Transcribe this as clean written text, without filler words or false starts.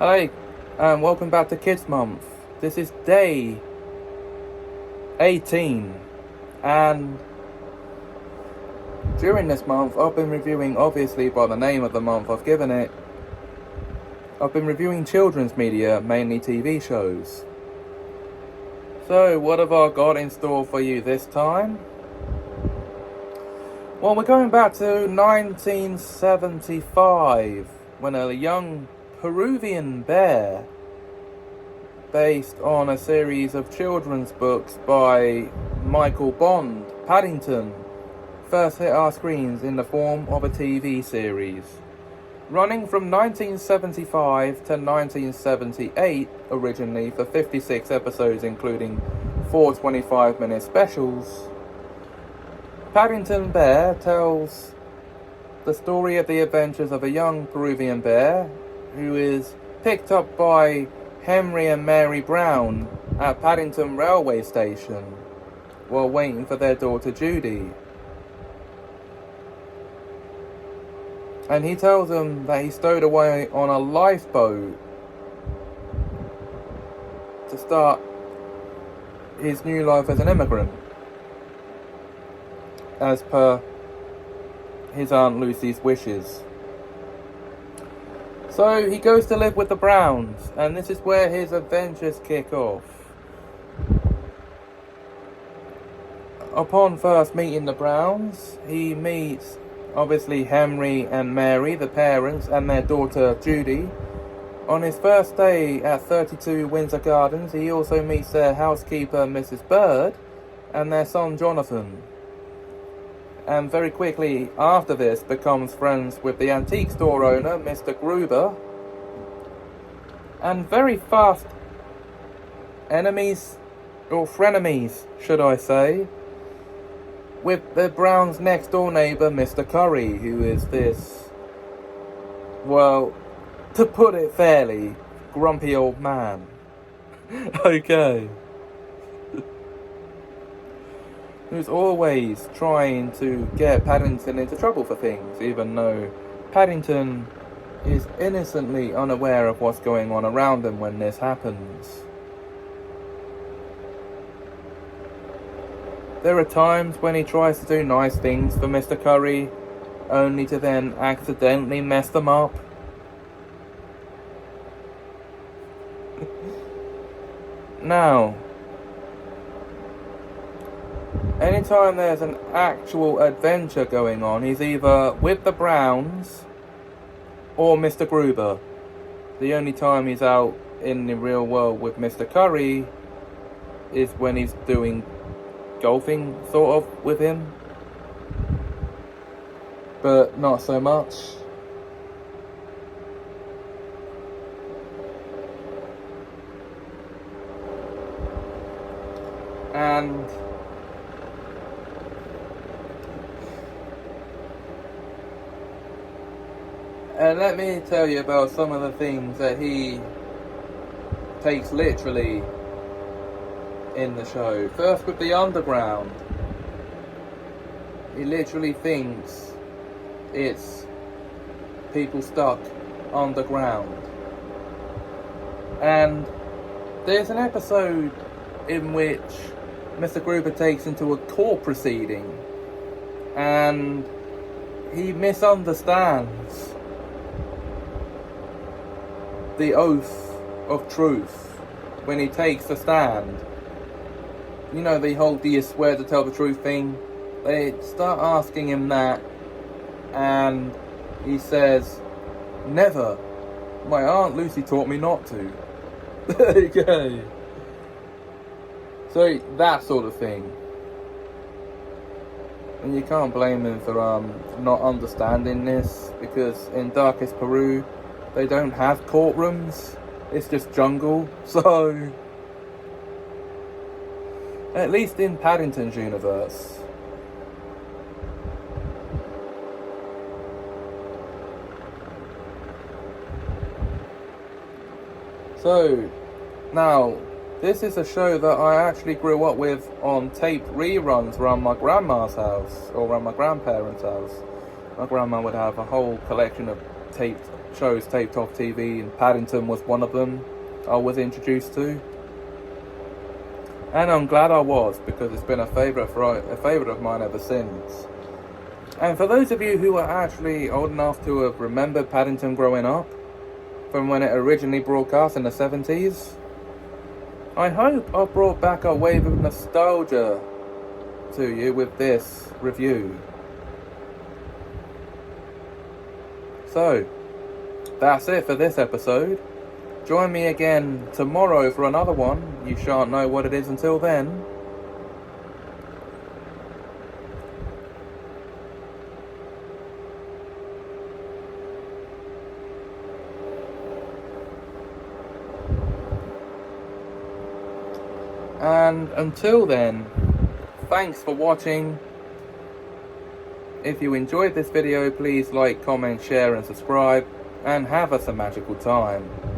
Hi, and welcome back to Kids Month. This is day 18, and during this month, I've been reviewing, obviously by the name of the month I've given it, I've been reviewing children's media, mainly TV shows. So, what have I got in store for you this time? Well, we're going back to 1975, when a young Peruvian bear, based on a series of children's books by Michael Bond, Paddington, first hit our screens in the form of a TV series. Running from 1975 to 1978 originally for 56 episodes, including 4 25-minute specials, Paddington Bear tells the story of the adventures of a young Peruvian bear who is picked up by Henry and Mary Brown at Paddington railway station while waiting for their daughter Judy. And he tells them that he stowed away on a lifeboat to start his new life as an immigrant, as per his Aunt Lucy's wishes. So he goes to live with the Browns, and this is where his adventures kick off. Upon first meeting the Browns, he meets obviously Henry and Mary, the parents, and their daughter Judy. On his first day at 32 Windsor Gardens, he also meets their housekeeper Mrs. Bird and their son Jonathan. And very quickly after this becomes friends with the antique store owner, Mr. Gruber, and very fast enemies, or frenemies should I say, with the Browns' next door neighbour, Mr. Curry, who is this, well, to put it fairly, grumpy old man. Okay. Who's always trying to get Paddington into trouble for things, even though Paddington is innocently unaware of what's going on around him when this happens. There are times when he tries to do nice things for Mr. Curry, only to then accidentally mess them up. Now, anytime there's an actual adventure going on, he's either with the Browns or Mr. Gruber. The only time he's out in the real world with Mr. Curry is when he's doing golfing, sort of, with him. But not so much. And let me tell you about some of the things that he takes literally in the show. First, with the underground. He literally thinks it's people stuck underground. And there's an episode in which Mr. Gruber takes into a court proceeding and he misunderstands the oath of truth when he takes the stand. You know, the whole "do you swear to tell the truth" thing? They start asking him that, and he says, "Never. My Aunt Lucy taught me not to." Okay. So, that sort of thing. And you can't blame him for not understanding this, because in darkest Peru, they don't have courtrooms. It's just jungle, so at least in Paddington's universe. So, now, this is a show that I actually grew up with on tape reruns around my grandma's house, or around my grandparents' house. My grandma would have a whole collection of shows taped off TV, and Paddington was one of them I was introduced to. And I'm glad I was, because it's been a favourite of mine ever since. And for those of you who are actually old enough to have remembered Paddington growing up, from when it originally broadcast in the 70s, I hope I brought back a wave of nostalgia to you with this review. So, that's it for this episode. Join me again tomorrow for another one. You shan't know what it is until then. And until then, thanks for watching. If you enjoyed this video, please like, comment, share and subscribe, and have us a magical time.